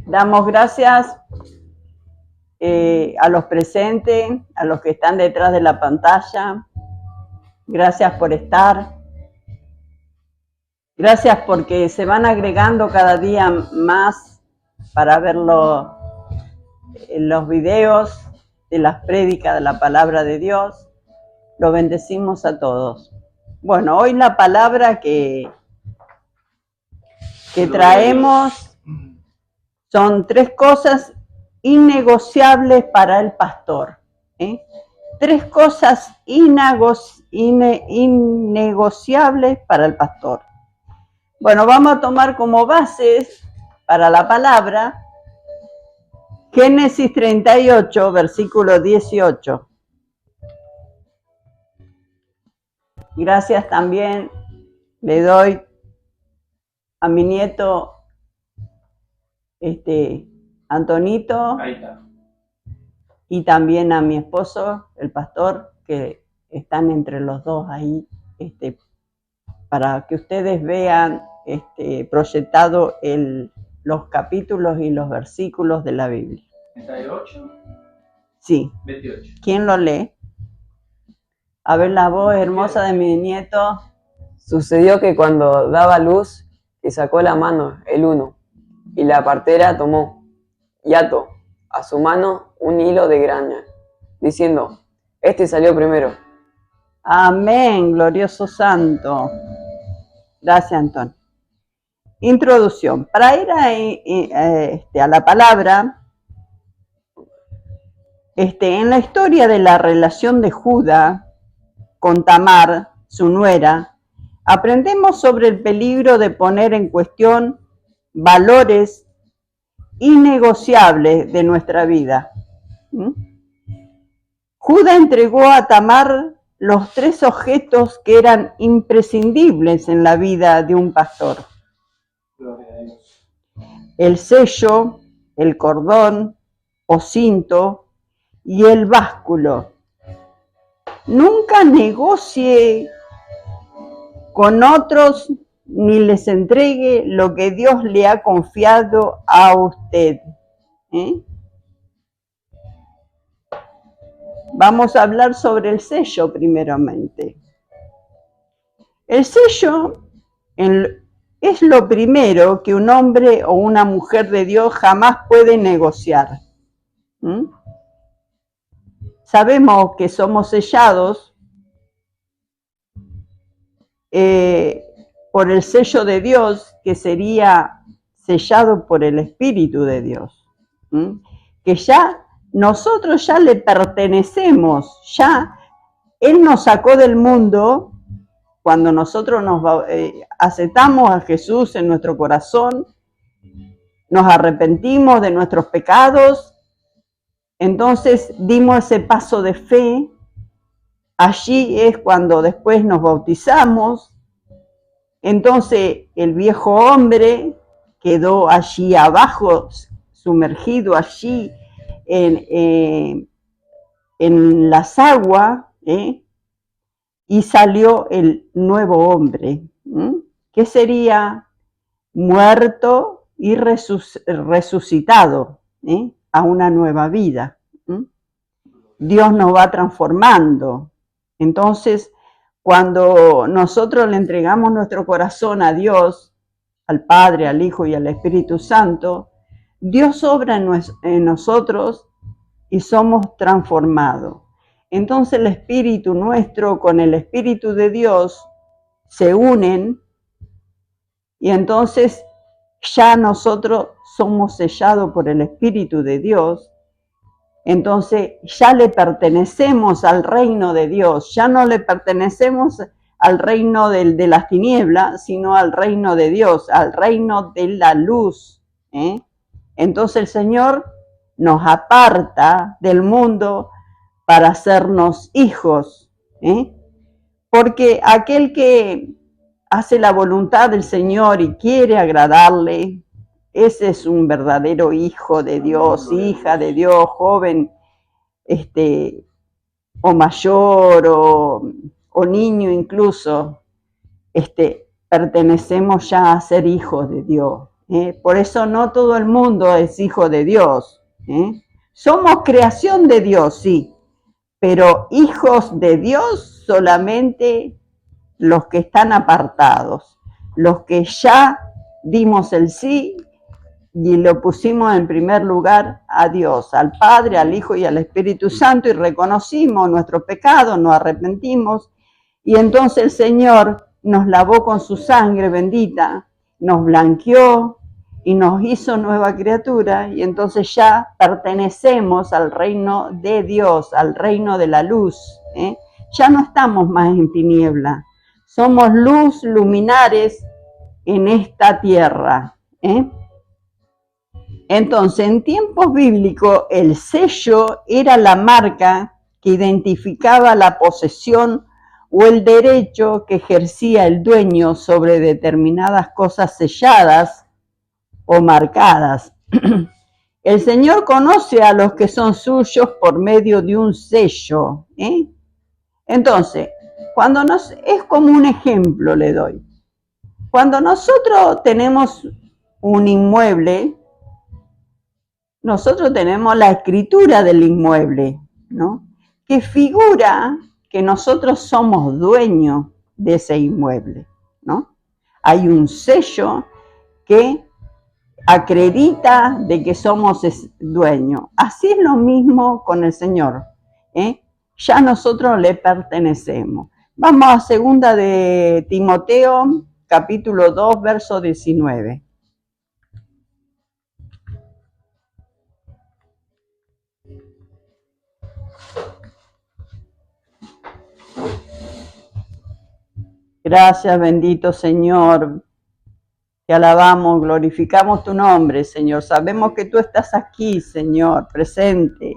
Damos gracias a los presentes, a los que están detrás de la pantalla. Gracias por estar. Gracias porque se van agregando cada día más para ver los videos de las prédicas de la palabra de Dios. Lo bendecimos a todos. Bueno, hoy la palabra que traemos son 3 cosas innegociables para el pastor. 3 cosas innegociables para el pastor. Bueno, vamos a tomar como bases para la palabra Génesis 38, versículo 18. Gracias también le doy a mi nieto Antonito. Ahí está. Y también a mi esposo, el pastor, que están entre los dos ahí, para que ustedes vean proyectado los capítulos y los versículos de la Biblia. ¿38? Sí. 28. ¿Quién lo lee? A ver la voz hermosa de mi nieto. Sucedió que cuando daba luz, que sacó la mano el uno, y la partera tomó, y ató a su mano un hilo de graña, diciendo, este salió primero. Amén, glorioso santo. Gracias, Antonio. Introducción. Para ir a la palabra, en la historia de la relación de Judá con Tamar, su nuera, aprendemos sobre el peligro de poner en cuestión valores innegociables de nuestra vida. Judá entregó a Tamar los 3 objetos que eran imprescindibles en la vida de un pastor: el sello, el cordón o cinto y el básculo. Nunca negocie con otros ni les entregue lo que Dios le ha confiado a usted. Vamos a hablar sobre el sello primeramente. El sello es lo primero que un hombre o una mujer de Dios jamás puede negociar. Sabemos que somos sellados por el sello de Dios, que sería sellado por el Espíritu de Dios. Que ya nosotros ya le pertenecemos, ya Él nos sacó del mundo. Cuando nosotros aceptamos a Jesús en nuestro corazón, nos arrepentimos de nuestros pecados, entonces dimos ese paso de fe. Allí es cuando después nos bautizamos. Entonces el viejo hombre quedó allí abajo, sumergido allí en las aguas, y salió el nuevo hombre, que sería muerto y resucitado a una nueva vida. Dios nos va transformando. Entonces, cuando nosotros le entregamos nuestro corazón a Dios, al Padre, al Hijo y al Espíritu Santo, Dios obra en nosotros y somos transformados. Entonces el Espíritu nuestro con el Espíritu de Dios se unen y entonces ya nosotros somos sellados por el Espíritu de Dios. Entonces ya le pertenecemos al reino de Dios, ya no le pertenecemos al reino de las tinieblas, sino al reino de Dios, al reino de la luz. Entonces el Señor nos aparta del mundo para hacernos hijos. Porque aquel que hace la voluntad del Señor y quiere agradarle, ese es un verdadero hijo de Dios, hija de Dios, joven, o mayor, o niño incluso, pertenecemos ya a ser hijos de Dios. Por eso no todo el mundo es hijo de Dios. Somos creación de Dios, sí, pero hijos de Dios solamente los que están apartados, los que ya dimos el sí y lo pusimos en primer lugar a Dios, al Padre, al Hijo y al Espíritu Santo, y reconocimos nuestro pecado, nos arrepentimos, y entonces el Señor nos lavó con su sangre bendita, nos blanqueó y nos hizo nueva criatura, y entonces ya pertenecemos al reino de Dios, al reino de la luz. Ya no estamos más en tiniebla, somos luz, luminares en esta tierra. Entonces, en tiempos bíblicos, el sello era la marca que identificaba la posesión o el derecho que ejercía el dueño sobre determinadas cosas selladas o marcadas. El Señor conoce a los que son suyos por medio de un sello. Entonces, es como un ejemplo le doy. Cuando nosotros tenemos un inmueble, nosotros tenemos la escritura del inmueble, ¿no? Que figura que nosotros somos dueños de ese inmueble, ¿no? Hay un sello que acredita de que somos dueños. Así es lo mismo con el Señor, ya nosotros le pertenecemos. Vamos a 2 de Timoteo, capítulo 2, verso 19. Gracias, bendito Señor. Te alabamos, glorificamos tu nombre, Señor. Sabemos que tú estás aquí, Señor, presente.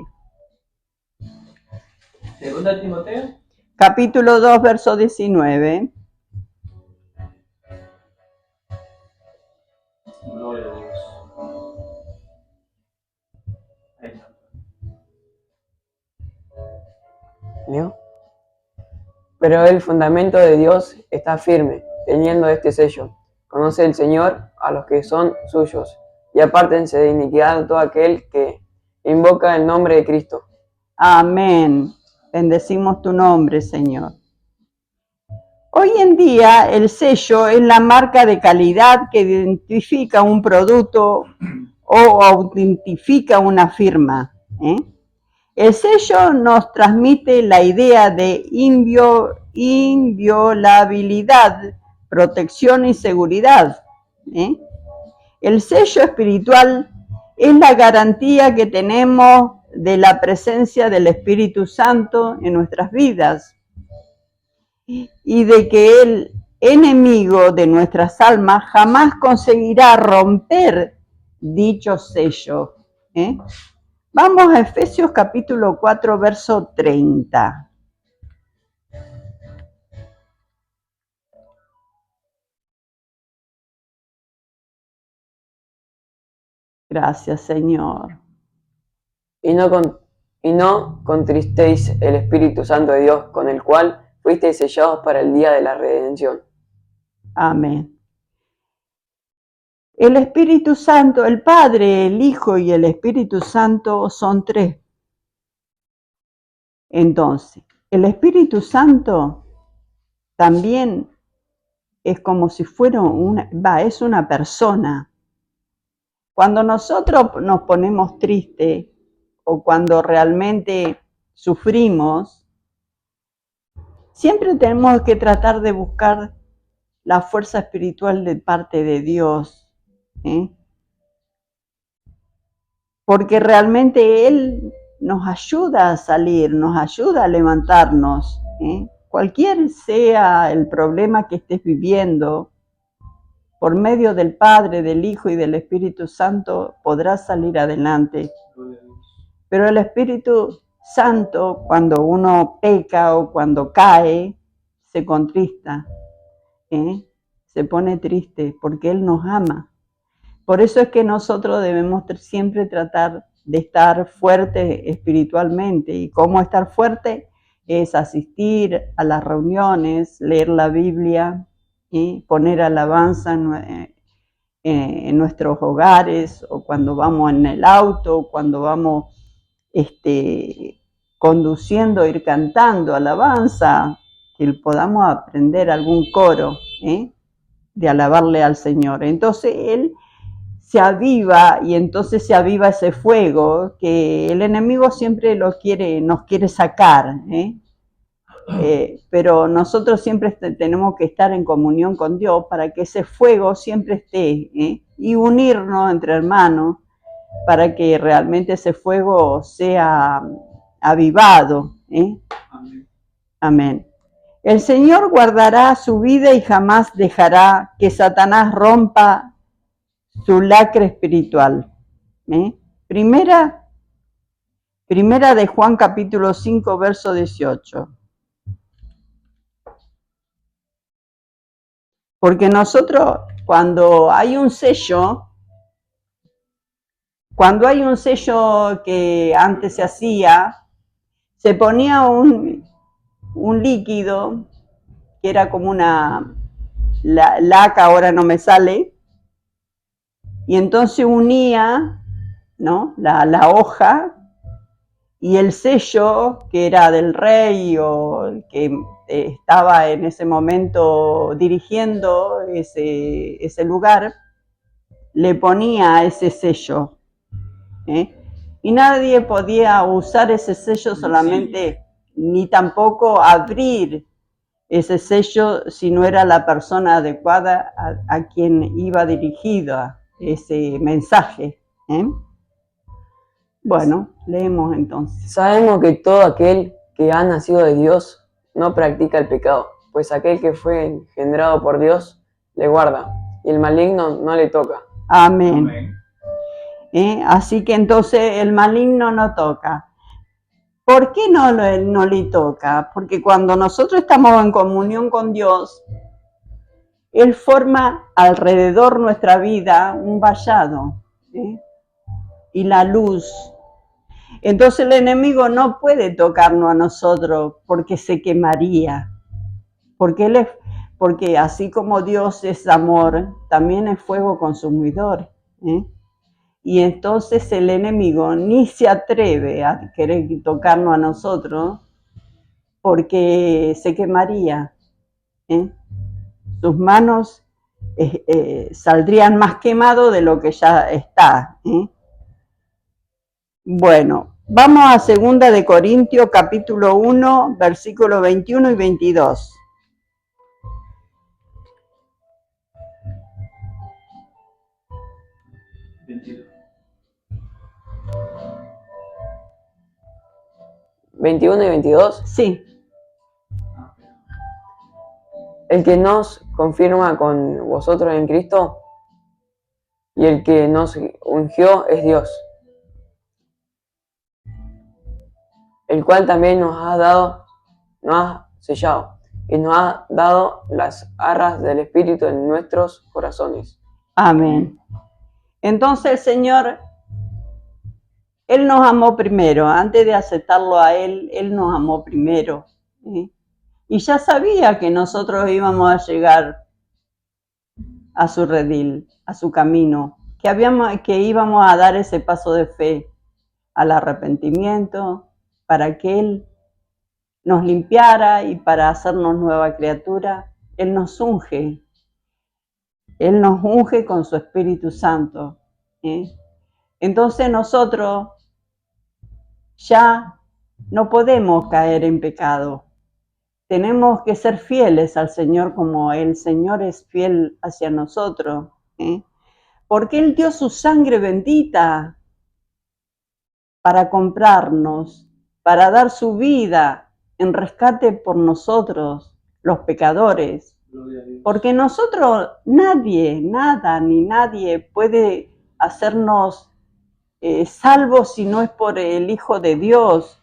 2 de Timoteo. Capítulo 2, verso 19. Gloria a Dios. Ahí está. ¿Leo? Pero el fundamento de Dios está firme, teniendo este sello. Conoce el Señor a los que son suyos, y apártense de iniquidad todo aquel que invoca el nombre de Cristo. Amén. Bendecimos tu nombre, Señor. Hoy en día el sello es la marca de calidad que identifica un producto o autentifica una firma. El sello nos transmite la idea de inviolabilidad, protección y seguridad. El sello espiritual es la garantía que tenemos de la presencia del Espíritu Santo en nuestras vidas y de que el enemigo de nuestras almas jamás conseguirá romper dicho sello. Vamos a Efesios capítulo 4, verso 30. Gracias, Señor. Y no contristéis el Espíritu Santo de Dios, con el cual fuisteis sellados para el día de la redención. Amén. El Espíritu Santo, el Padre, el Hijo y el Espíritu Santo son tres. Entonces, el Espíritu Santo también es como si fuera es una persona. Cuando nosotros nos ponemos tristes o cuando realmente sufrimos, siempre tenemos que tratar de buscar la fuerza espiritual de parte de Dios, porque realmente Él nos ayuda a salir, nos ayuda a levantarnos. Cualquier sea el problema que estés viviendo, por medio del Padre, del Hijo y del Espíritu Santo podrás salir adelante. Pero el Espíritu Santo, cuando uno peca o cuando cae, se contrista, se pone triste porque Él nos ama. Por eso es que nosotros debemos siempre tratar de estar fuerte espiritualmente. ¿Y cómo estar fuerte? Es asistir a las reuniones, leer la Biblia, poner alabanza en nuestros hogares, o cuando vamos en el auto, cuando vamos conduciendo, ir cantando alabanza, que podamos aprender algún coro de alabarle al Señor. Entonces Él se aviva, y entonces se aviva ese fuego que el enemigo siempre nos quiere sacar, pero nosotros siempre tenemos que estar en comunión con Dios para que ese fuego siempre esté, y unirnos entre hermanos para que realmente ese fuego sea avivado. Amén. Amén. El Señor guardará su vida y jamás dejará que Satanás rompa su lacre espiritual. Primera de Juan capítulo 5, verso 18. Porque nosotros, cuando hay un sello que antes se hacía, se ponía un líquido que era como una laca, ahora no me sale, y entonces unía, ¿no?, la hoja y el sello que era del rey o el que estaba en ese momento dirigiendo ese lugar, le ponía ese sello, y nadie podía usar ese sello solamente, ni tampoco abrir ese sello si no era la persona adecuada a quien iba dirigido ese mensaje. Bueno, leemos entonces. Sabemos que todo aquel que ha nacido de Dios no practica el pecado, pues aquel que fue engendrado por Dios le guarda, y el maligno no le toca. Amén. Amén. Así que entonces el maligno no toca. ¿Por qué no le toca? Porque cuando nosotros estamos en comunión con Dios, Él forma alrededor nuestra vida un vallado, y la luz. Entonces el enemigo no puede tocarnos a nosotros porque se quemaría. Porque así como Dios es amor, también es fuego consumidor. Y entonces el enemigo ni se atreve a querer tocarnos a nosotros porque se quemaría. Sus manos saldrían más quemados de lo que ya está. Bueno, vamos a 2 de Corintios capítulo 1, versículos 21 y 22. Bendito. 21 y 22. Sí, El que nos confirma con vosotros en Cristo y el que nos ungió es Dios, el cual también nos ha sellado y nos ha dado las arras del Espíritu en nuestros corazones. amén. Entonces el Señor, Él nos amó primero. Antes de aceptarlo a Él nos amó primero. Y ya sabía que nosotros íbamos a llegar a su redil, a su camino, que íbamos a dar ese paso de fe al arrepentimiento, para que Él nos limpiara y para hacernos nueva criatura. Él nos unge con su Espíritu Santo. Entonces nosotros ya no podemos caer en pecado. Tenemos que ser fieles al Señor como el Señor es fiel hacia nosotros. Porque Él dio su sangre bendita para comprarnos, para dar su vida en rescate por nosotros, los pecadores. Porque nosotros, nada ni nadie puede hacernos salvos si no es por el Hijo de Dios,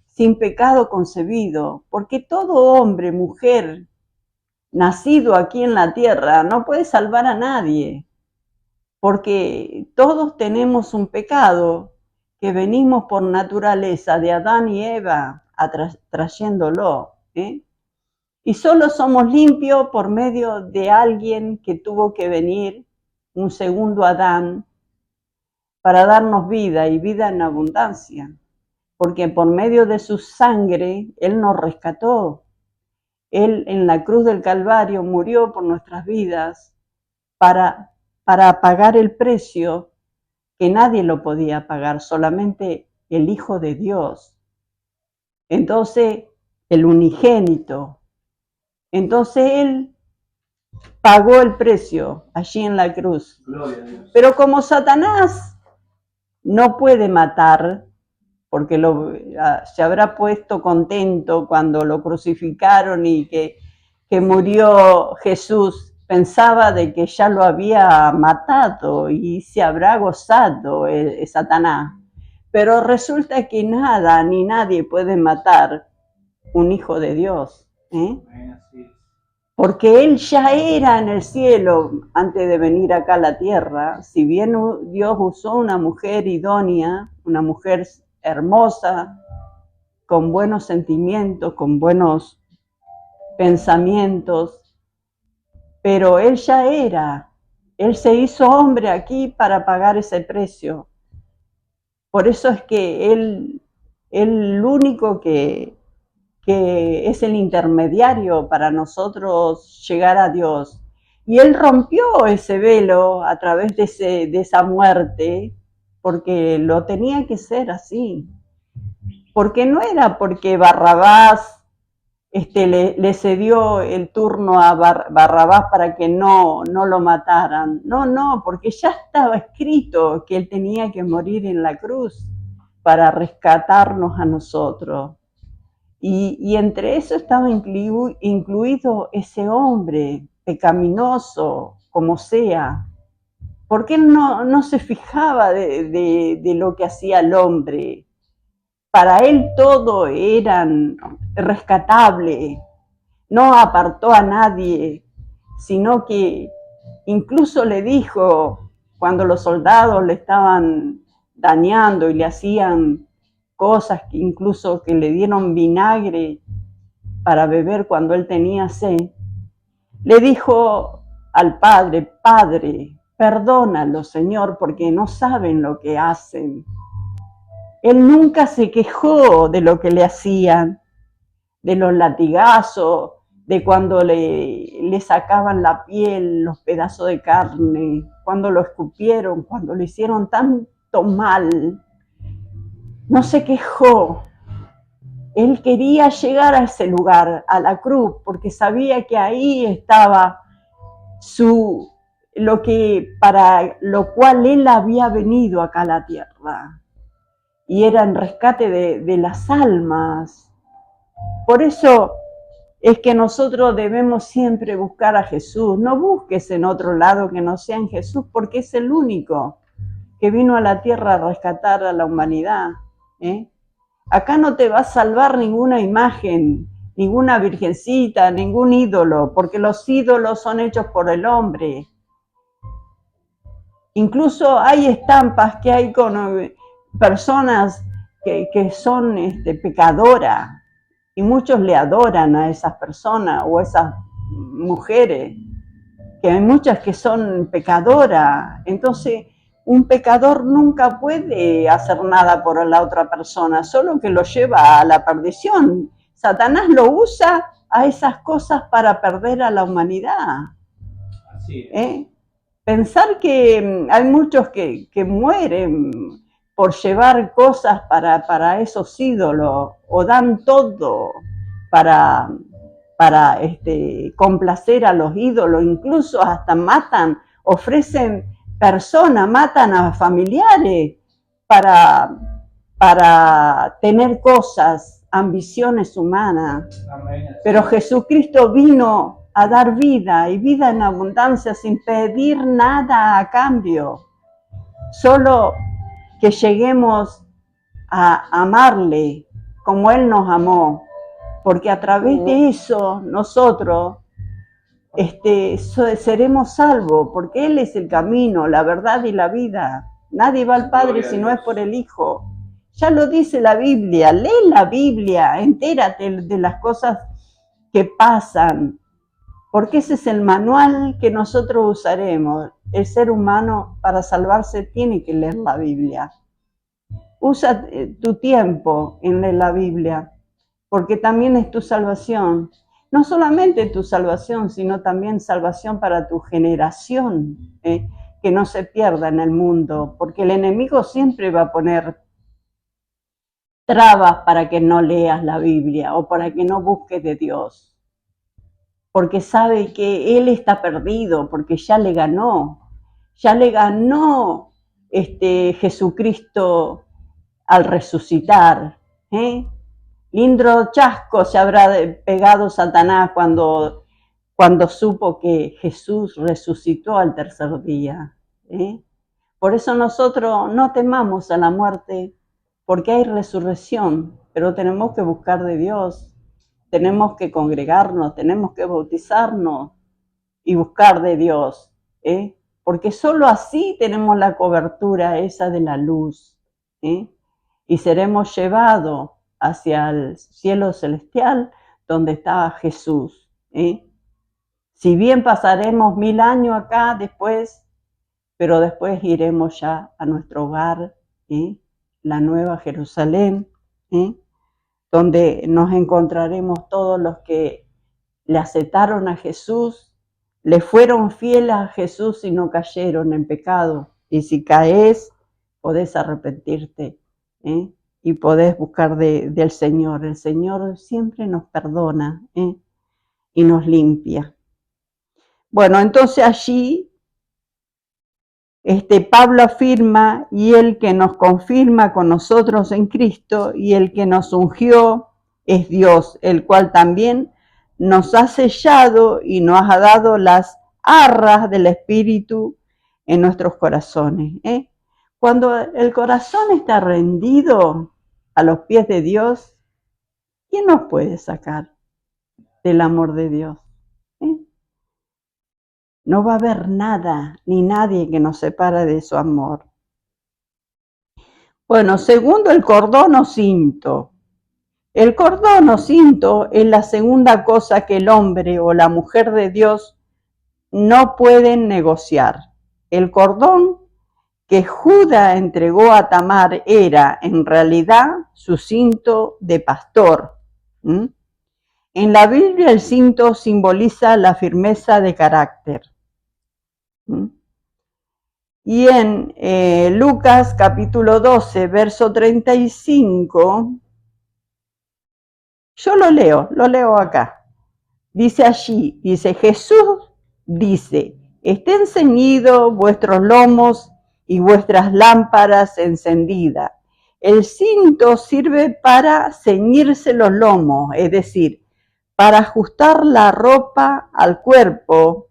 sin pecado concebido. Porque todo hombre, mujer, nacido aquí en la tierra, no puede salvar a nadie. Porque todos tenemos un pecado que venimos por naturaleza de Adán y Eva trayéndolo. Y solo somos limpios por medio de alguien que tuvo que venir un segundo Adán, para darnos vida y vida en abundancia, porque por medio de su sangre Él nos rescató. Él en la cruz del Calvario murió por nuestras vidas para pagar el precio que nadie lo podía pagar, solamente el Hijo de Dios. Entonces, el unigénito. Entonces Él pagó el precio allí en la cruz. Gloria a Dios. Pero como Satanás no puede matar, porque se habrá puesto contento cuando lo crucificaron y que murió Jesús, pensaba de que ya lo había matado y se habrá gozado Satanás. Pero resulta que nada ni nadie puede matar un hijo de Dios, Amén, así es. porque Él ya era en el cielo antes de venir acá a la tierra. Si bien Dios usó una mujer idónea, una mujer hermosa, con buenos sentimientos, con buenos pensamientos, pero Él ya era. Él se hizo hombre aquí para pagar ese precio. Por eso es que Él el único que es el intermediario para nosotros llegar a Dios. Y Él rompió ese velo a través de esa muerte, porque lo tenía que ser así. Porque no era porque Barrabás le cedió el turno a Barrabás para que no lo mataran. No, porque ya estaba escrito que Él tenía que morir en la cruz para rescatarnos a nosotros. Y entre eso estaba incluido ese hombre pecaminoso, como sea, porque Él no se fijaba de lo que hacía el hombre. Para Él todo era rescatable, no apartó a nadie, sino que incluso le dijo, cuando los soldados le estaban dañando y le hacían cosas que incluso que le dieron vinagre para beber cuando él tenía sed, le dijo al Padre: Padre, perdónalo, Señor, porque no saben lo que hacen. Él nunca se quejó de lo que le hacían, de los latigazos, de cuando le sacaban la piel, los pedazos de carne, cuando lo escupieron, cuando le hicieron tanto mal. No se quejó. Él quería llegar a ese lugar, a la cruz, porque sabía que ahí estaba para lo cual Él había venido acá a la tierra. Y era en rescate de las almas. Por eso es que nosotros debemos siempre buscar a Jesús. No busques en otro lado que no sea en Jesús, porque es el único que vino a la tierra a rescatar a la humanidad. Acá no te va a salvar ninguna imagen, ninguna virgencita, ningún ídolo, porque los ídolos son hechos por el hombre. Incluso hay estampas que hay con personas que son pecadoras, y muchos le adoran a esas personas o a esas mujeres, que hay muchas que son pecadoras. Entonces, un pecador nunca puede hacer nada por la otra persona, solo que lo lleva a la perdición. Satanás lo usa a esas cosas para perder a la humanidad. Así es. Pensar que hay muchos que mueren por llevar cosas para esos ídolos, o dan todo para complacer a los ídolos, incluso hasta matan, ofrecen personas, matan a familiares para tener cosas, ambiciones humanas. Amén. Pero Jesucristo vino a dar vida, y vida en abundancia, sin pedir nada a cambio. Solo que lleguemos a amarle como Él nos amó, porque a través de eso nosotros seremos salvos, porque Él es el camino, la verdad y la vida. Nadie va al Padre si no es por el Hijo. Ya lo dice la Biblia. Lee la Biblia, entérate de las cosas que pasan. porque ese es el manual que nosotros usaremos. El ser humano para salvarse tiene que leer la Biblia. Usa tu tiempo en leer la Biblia, porque también es tu salvación. No solamente tu salvación, sino también salvación para tu generación, que no se pierda en el mundo, porque el enemigo siempre va a poner trabas para que no leas la Biblia o para que no busques de Dios. Porque sabe que él está perdido, porque ya le ganó Jesucristo al resucitar. Lindo chasco se habrá pegado Satanás cuando supo que Jesús resucitó al tercer día. Por eso nosotros no temamos a la muerte, porque hay resurrección, pero tenemos que buscar de Dios. Tenemos que congregarnos, tenemos que bautizarnos y buscar de Dios, porque solo así tenemos la cobertura esa de la luz, y seremos llevados hacia el cielo celestial donde está Jesús. Si bien pasaremos 1000 años acá después, pero después iremos ya a nuestro hogar, la Nueva Jerusalén, donde nos encontraremos todos los que le aceptaron a Jesús, le fueron fieles a Jesús y no cayeron en pecado. Y si caes, podés arrepentirte, y podés buscar del Señor. El Señor siempre nos perdona, y nos limpia. Bueno, entonces allí Pablo afirma, y el que nos confirma con nosotros en Cristo y el que nos ungió es Dios, el cual también nos ha sellado y nos ha dado las arras del Espíritu en nuestros corazones. Cuando el corazón está rendido a los pies de Dios, ¿quién nos puede sacar del amor de Dios? No va a haber nada ni nadie que nos separe de su amor. Bueno, segundo, el cordón o cinto. El cordón o cinto es la segunda cosa que el hombre o la mujer de Dios no pueden negociar. El cordón que Judá entregó a Tamar era en realidad su cinto de pastor. En la Biblia el cinto simboliza la firmeza de carácter. Y en Lucas capítulo 12, verso 35, yo lo leo acá. Dice allí, Jesús dice, estén ceñidos vuestros lomos y vuestras lámparas encendidas. El cinto sirve para ceñirse los lomos, es decir, para ajustar la ropa al cuerpo.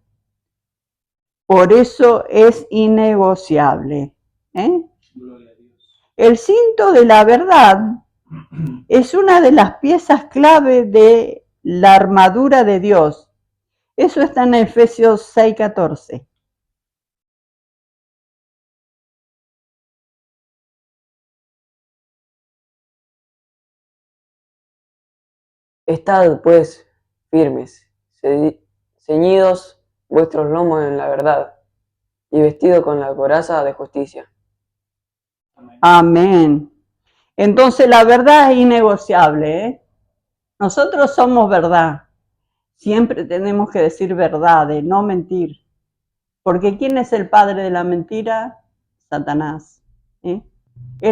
Por eso es innegociable. El cinto de la verdad es una de las piezas clave de la armadura de Dios. Eso está en Efesios 6:14. Estad, pues, firmes, ceñidos vuestros lomos en la verdad, y vestidos con la coraza de justicia. Amén. Entonces la verdad es innegociable. Nosotros somos verdad. Siempre tenemos que decir verdades, no mentir. Porque ¿quién es el padre de la mentira? Satanás. Él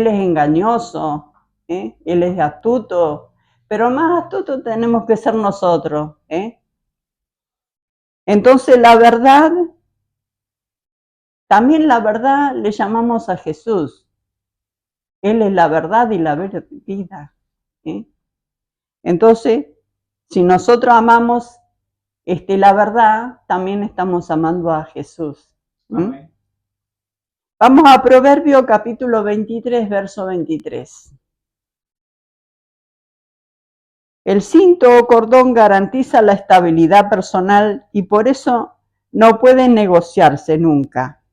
es engañoso, él es astuto, pero más astuto tenemos que ser nosotros. Entonces la verdad, también la verdad le llamamos a Jesús. Él es la verdad y la vida. Entonces, si nosotros amamos la verdad, también estamos amando a Jesús. Vamos a Proverbio capítulo 23, verso 23. El cinto o cordón garantiza la estabilidad personal y por eso no puede negociarse nunca.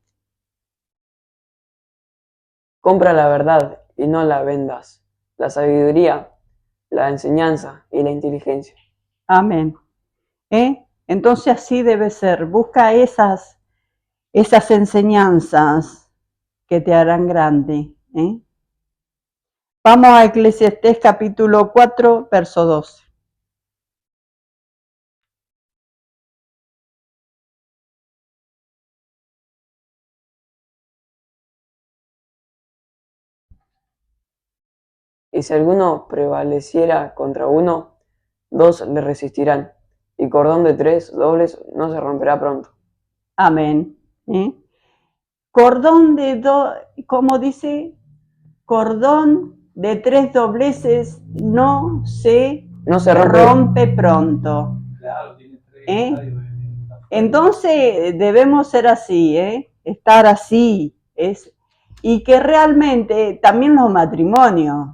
Compra la verdad y no la vendas, la sabiduría, la enseñanza y la inteligencia. Amén. Entonces así debe ser. Busca esas enseñanzas que te harán grande. Vamos a Eclesiastés capítulo 4, verso 12. Y si alguno prevaleciera contra uno, dos le resistirán, y cordón de tres dobles no se romperá pronto. Amén. Cordón de como dice, cordón de tres dobleces no se rompe pronto. Claro, tiene tres estadios. Entonces debemos ser así, estar así, y que realmente también los matrimonios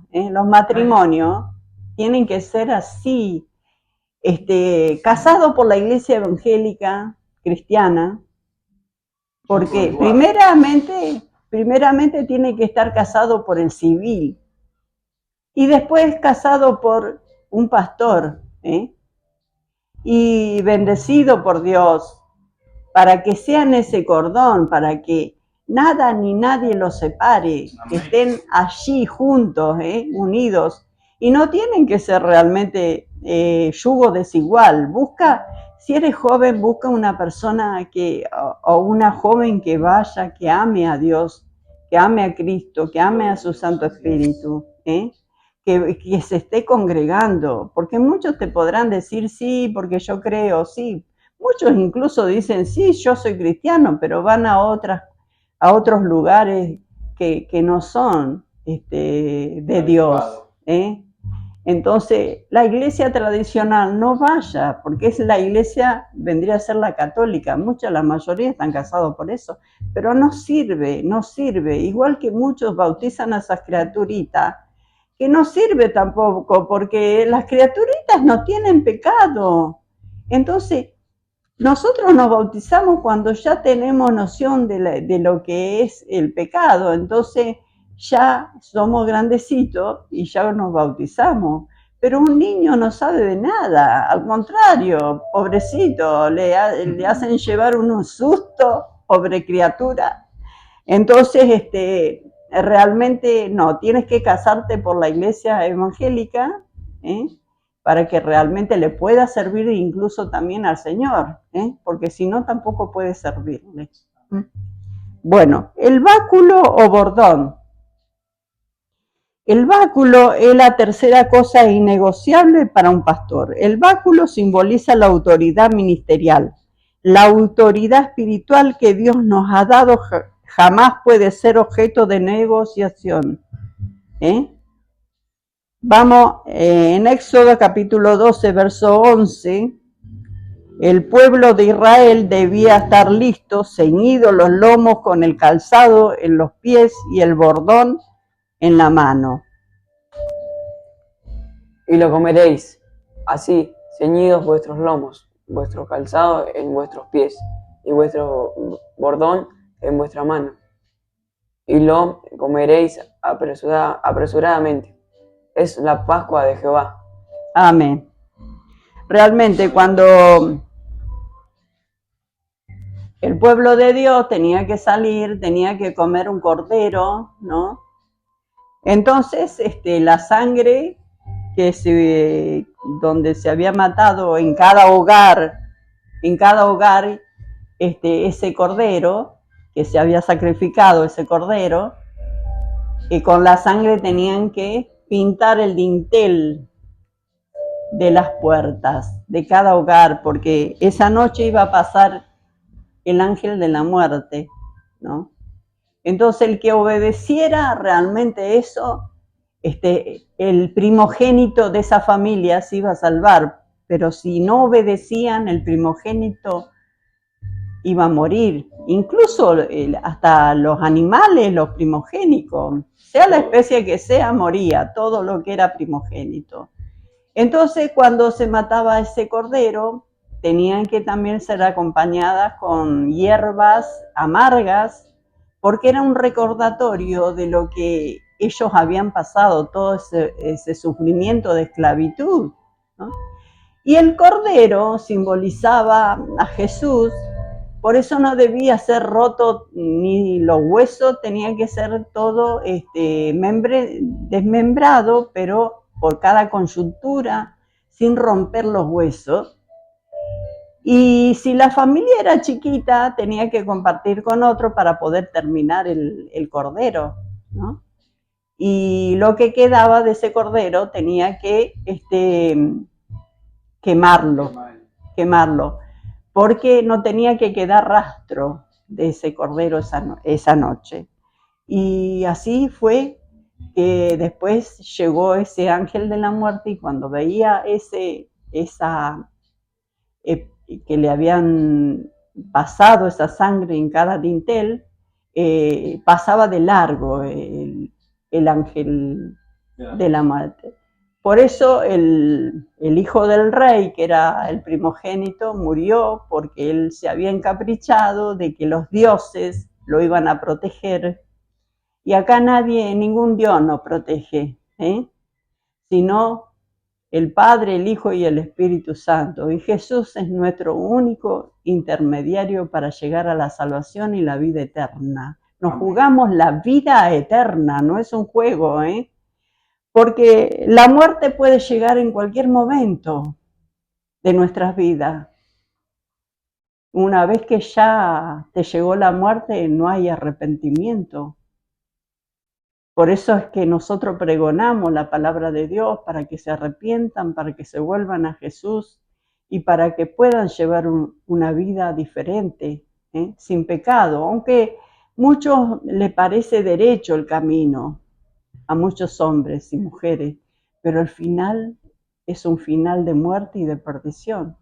tienen que ser así, casados por la iglesia evangélica cristiana, porque primeramente tiene que estar casado por el civil y después casado por un pastor, y bendecido por Dios, para que sean ese cordón, para que nada ni nadie los separe, que estén allí juntos, unidos, y no tienen que ser realmente yugo desigual. Busca, si eres joven, busca una persona o una joven que vaya, que ame a Dios, que ame a Cristo, que ame a su Santo Espíritu, que se esté congregando, porque muchos te podrán decir sí, porque yo creo, sí. Muchos incluso dicen, sí, yo soy cristiano, pero van a otros lugares que no son de Dios. Entonces, la iglesia tradicional no vaya, porque es la iglesia, vendría a ser la católica. La mayoría están casados por eso, pero no sirve. Igual que muchos bautizan a esas criaturitas, que no sirve tampoco, porque las criaturitas no tienen pecado. Entonces, nosotros nos bautizamos cuando ya tenemos noción de lo que es el pecado, entonces ya somos grandecitos y ya nos bautizamos. Pero un niño no sabe de nada, al contrario, pobrecito, le hacen llevar un susto, pobre criatura. Entonces, realmente no, tienes que casarte por la iglesia evangélica, para que realmente le pueda servir incluso también al Señor, porque si no tampoco puede servirle. Bueno, el báculo o bordón. El báculo es la tercera cosa innegociable para un pastor. El báculo simboliza la autoridad ministerial, la autoridad espiritual que Dios nos ha dado. Jamás puede ser objeto de negociación. Vamos, en Éxodo capítulo 12, verso 11, el pueblo de Israel debía estar listo, ceñidos los lomos con el calzado en los pies y el bordón en la mano. Y lo comeréis, así, ceñidos vuestros lomos, vuestro calzado en vuestros pies y vuestro bordón en vuestra mano. Y lo comeréis apresuradamente. Es la Pascua de Jehová. Amén. Realmente cuando el pueblo de Dios tenía que salir, tenía que comer un cordero, ¿no? Entonces, la sangre donde se había matado en cada hogar, ese cordero, que se había sacrificado ese cordero, y con la sangre tenían que pintar el dintel de las puertas de cada hogar, porque esa noche iba a pasar el ángel de la muerte, ¿no? Entonces el que obedeciera realmente eso, el primogénito de esa familia se iba a salvar, pero si no obedecían, el primogénito iba a morir. Incluso hasta los animales, los primogénicos, sea la especie que sea, moría, todo lo que era primogénito. Entonces, cuando se mataba ese cordero, tenían que también ser acompañadas con hierbas amargas, porque era un recordatorio de lo que ellos habían pasado, todo ese sufrimiento de esclavitud, ¿no? Y el cordero simbolizaba a Jesús, por eso no debía ser roto ni los huesos, tenía que ser todo desmembrado, pero por cada coyuntura, sin romper los huesos. Y si la familia era chiquita, tenía que compartir con otro para poder terminar el cordero, ¿no? Y lo que quedaba de ese cordero tenía que quemarlo, porque no tenía que quedar rastro de ese cordero esa noche. Y así fue que después llegó ese ángel de la muerte y cuando veía que le habían pasado esa sangre en cada dintel, pasaba de largo el ángel de la muerte. Por eso el hijo del rey, que era el primogénito, murió porque él se había encaprichado de que los dioses lo iban a proteger. Y acá ningún dios nos protege, sino el Padre, el Hijo y el Espíritu Santo. Y Jesús es nuestro único intermediario para llegar a la salvación y la vida eterna. Nos jugamos la vida eterna, no es un juego, porque la muerte puede llegar en cualquier momento de nuestras vidas. Una vez que ya te llegó la muerte, no hay arrepentimiento. Por eso es que nosotros pregonamos la palabra de Dios para que se arrepientan, para que se vuelvan a Jesús y para que puedan llevar una vida diferente, sin pecado. Aunque a muchos les parece derecho el camino, a muchos hombres y mujeres, pero el final es un final de muerte y de perdición.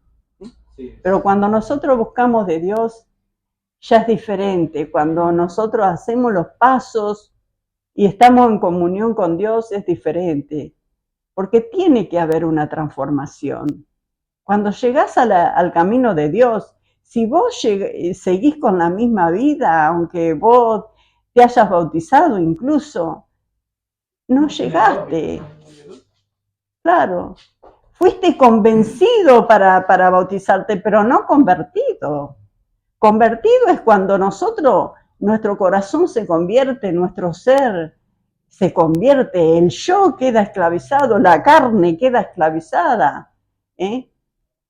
Sí. Pero cuando nosotros buscamos de Dios, ya es diferente. Cuando nosotros hacemos los pasos y estamos en comunión con Dios, es diferente, porque tiene que haber una transformación. Cuando llegás al camino de Dios, si vos seguís con la misma vida, aunque vos te hayas bautizado incluso, no llegaste. Claro, fuiste convencido para bautizarte, pero no convertido. Convertido es cuando nuestro corazón se convierte, nuestro ser se convierte, el yo queda esclavizado, la carne queda esclavizada.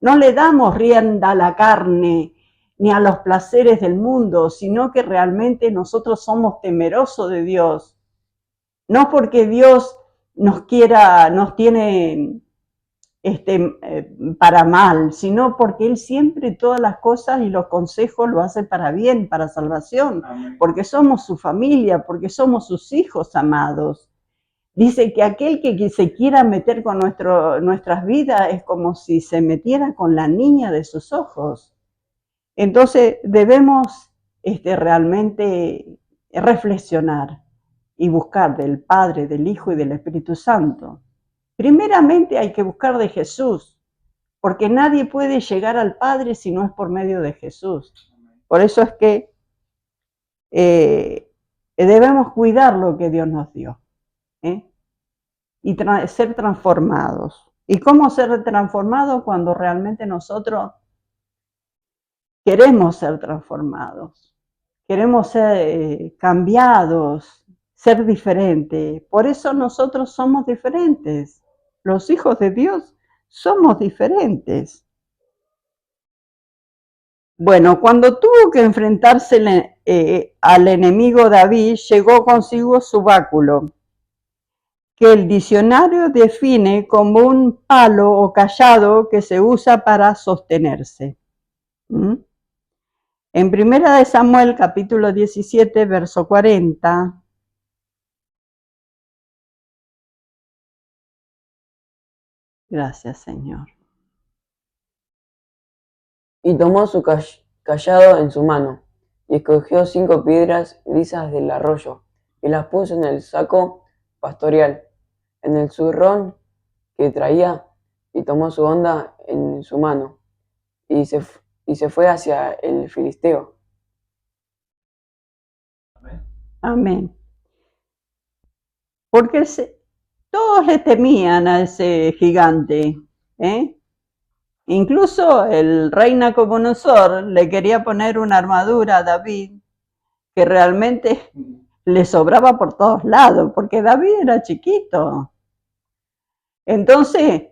No le damos rienda a la carne ni a los placeres del mundo, sino que realmente nosotros somos temerosos de Dios. No porque Dios nos tiene para mal, sino porque Él siempre todas las cosas y los consejos lo hace para bien, para salvación, amén, porque somos su familia, porque somos sus hijos amados. Dice que aquel que se quiera meter con nuestras vidas es como si se metiera con la niña de sus ojos. Entonces debemos realmente reflexionar y buscar del Padre, del Hijo y del Espíritu Santo. Primeramente hay que buscar de Jesús, porque nadie puede llegar al Padre si no es por medio de Jesús. Por eso es que debemos cuidar lo que Dios nos dio, y ser transformados. ¿Y cómo ser transformados? Cuando realmente nosotros queremos ser transformados, queremos ser cambiados, ser diferentes. Por eso nosotros somos diferentes. Los hijos de Dios somos diferentes. Bueno, cuando tuvo que enfrentarse al enemigo David, llegó consigo su báculo, que el diccionario define como un palo o cayado que se usa para sostenerse. En 1 Samuel, capítulo 17, verso 40, gracias, Señor. Y tomó su cayado en su mano, y escogió 5 piedras lisas del arroyo, y las puso en el saco pastoreal, en el zurrón que traía, y tomó su honda en su mano, y se fue hacia el filisteo. Amén. Porque todos le temían a ese gigante, Incluso el rey Nabucodonosor le quería poner una armadura a David que realmente le sobraba por todos lados, porque David era chiquito. Entonces,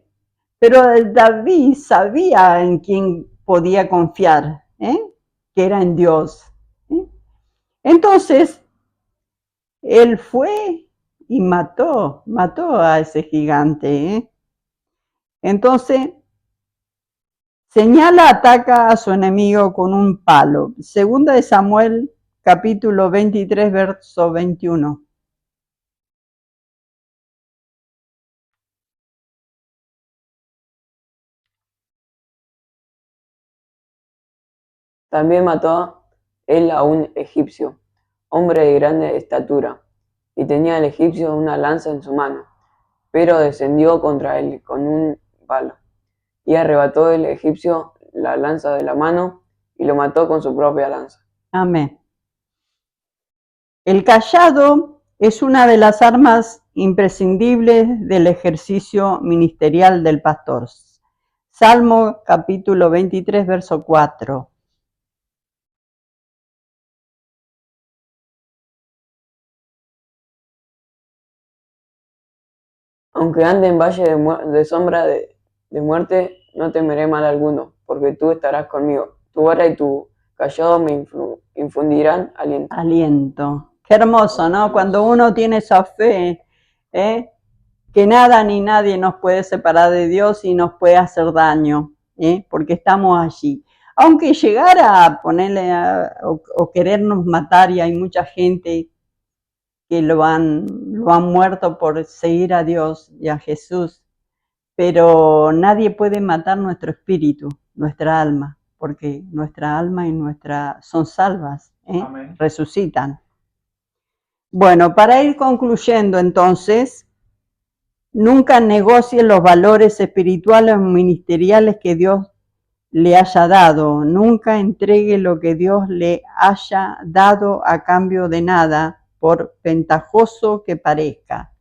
pero David sabía en quién podía confiar, que era en Dios. Entonces, él fue y mató a ese gigante. Entonces, ataca a su enemigo con un palo. Segunda de Samuel, capítulo 23, verso 21. También mató él a un egipcio, hombre de grande estatura, y tenía el egipcio una lanza en su mano, pero descendió contra él con un palo, y arrebató el egipcio la lanza de la mano, y lo mató con su propia lanza. Amén. El cayado es una de las armas imprescindibles del ejercicio ministerial del pastor. Salmo capítulo 23, verso 4. Aunque ande en valle de sombra de muerte, no temeré mal alguno, porque tú estarás conmigo. Tu vara y tu cayado me infundirán aliento. Aliento. Qué hermoso, ¿no? Cuando uno tiene esa fe, que nada ni nadie nos puede separar de Dios y nos puede hacer daño, porque estamos allí. Aunque llegara a ponerle o querernos matar, y hay mucha gente que lo han muerto por seguir a Dios y a Jesús, pero nadie puede matar nuestro espíritu, nuestra alma, porque nuestra alma y son salvas, resucitan. Bueno, para ir concluyendo entonces, nunca negocie los valores espirituales o ministeriales que Dios le haya dado. Nunca entregue lo que Dios le haya dado a cambio de nada, por ventajoso que parezca.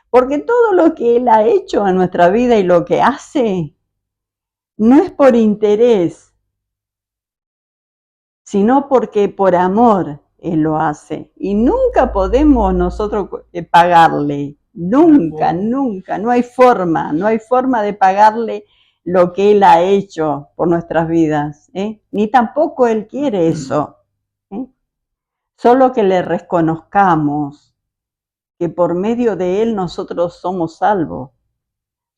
Porque todo lo que Él ha hecho en nuestra vida y lo que hace, no es por interés, sino porque por amor Él lo hace. Y nunca podemos nosotros pagarle. Nunca, no hay forma de pagarle lo que Él ha hecho por nuestras vidas, ni tampoco Él quiere eso, solo que le reconozcamos que por medio de Él nosotros somos salvos,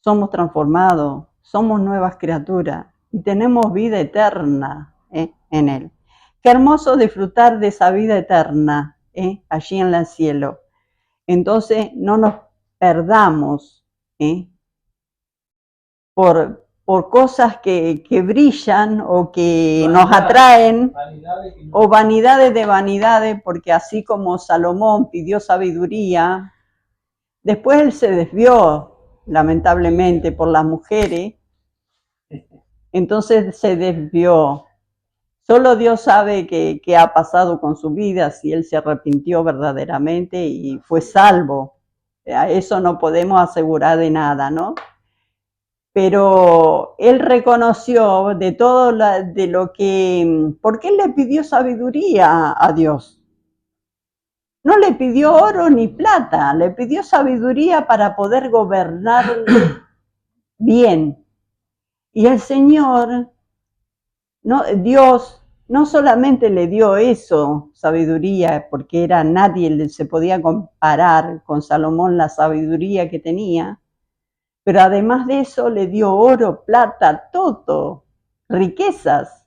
somos transformados, somos nuevas criaturas y tenemos vida eterna en Él. Qué hermoso disfrutar de esa vida eterna allí en el cielo. Entonces no nos perdamos por cosas que brillan o que nos atraen, o vanidades de vanidades, porque así como Salomón pidió sabiduría, después él se desvió, lamentablemente, por las mujeres, entonces se desvió. Solo Dios sabe qué ha pasado con su vida, si él se arrepintió verdaderamente y fue salvo. A eso no podemos asegurar de nada, ¿no? Pero él reconoció de todo de lo que, porque él le pidió sabiduría a Dios. No le pidió oro ni plata, le pidió sabiduría para poder gobernar bien. Y el Señor, Dios, no solamente le dio eso, sabiduría, porque nadie se podía comparar con Salomón la sabiduría que tenía, pero además de eso le dio oro, plata, todo, riquezas.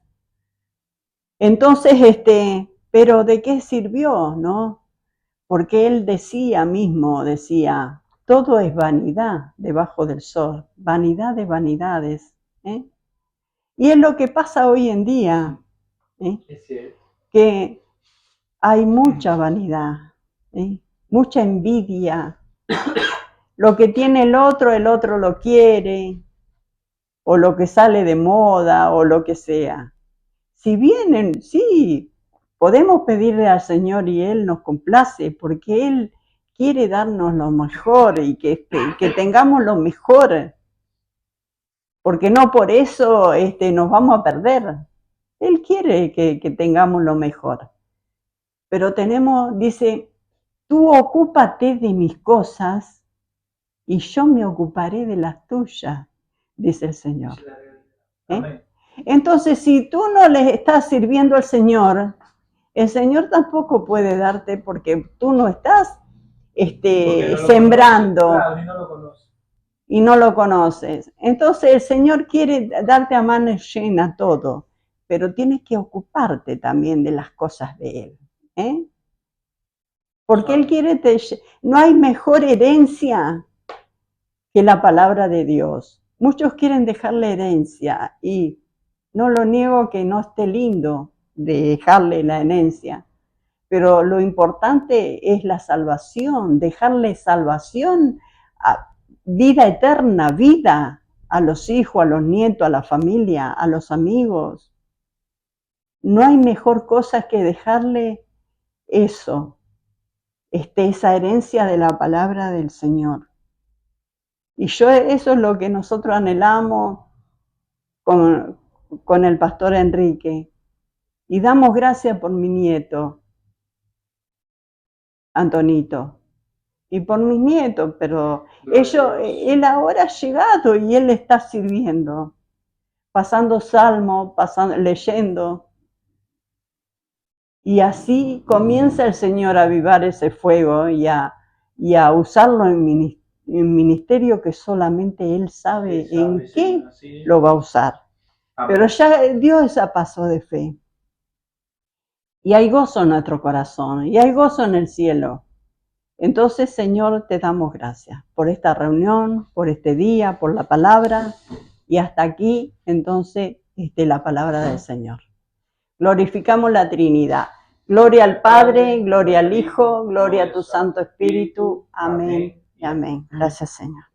Entonces, pero ¿de qué sirvió, no? Porque él decía, todo es vanidad debajo del sol, vanidad de vanidades. Y es lo que pasa hoy en día, que hay mucha vanidad, mucha envidia. Lo que tiene el otro lo quiere, o lo que sale de moda, o lo que sea. Si vienen, sí, podemos pedirle al Señor y Él nos complace, porque Él quiere darnos lo mejor y que tengamos lo mejor. porque no por eso nos vamos a perder. Él quiere que tengamos lo mejor. Pero dice, tú ocúpate de mis cosas y yo me ocuparé de las tuyas, dice el Señor. Entonces, si tú no le estás sirviendo al Señor, el Señor tampoco puede darte porque tú no estás sembrando. Claro, y no lo conoces. Y no lo conoces. Entonces el Señor quiere darte a mano llena todo, pero tienes que ocuparte también de las cosas de Él. Porque Él quiere, no hay mejor herencia que la palabra de Dios. Muchos quieren dejar la herencia y no lo niego que no esté lindo dejarle la herencia, pero lo importante es la salvación, dejarle salvación, vida eterna, vida a los hijos, a los nietos, a la familia, a los amigos. No hay mejor cosa que dejarle eso, esa herencia de la palabra del Señor. Y eso es lo que nosotros anhelamos con el pastor Enrique. Y damos gracias por mi nieto, Antonito, y por mis nietos, pero él ahora ha llegado y él está sirviendo, pasando salmos, leyendo. Y así comienza el Señor a avivar ese fuego y a usarlo en ministerio que solamente Él sabe en qué lo va a usar. Pero ya dio ese paso de fe. Y hay gozo en nuestro corazón, y hay gozo en el cielo. Entonces, Señor, te damos gracias por esta reunión, por este día, por la palabra, y hasta aquí, entonces, la palabra del Señor. Glorificamos la Trinidad. Gloria al Padre, gloria al Hijo, gloria a tu Santo Espíritu. Amén y amén. Gracias, Señor.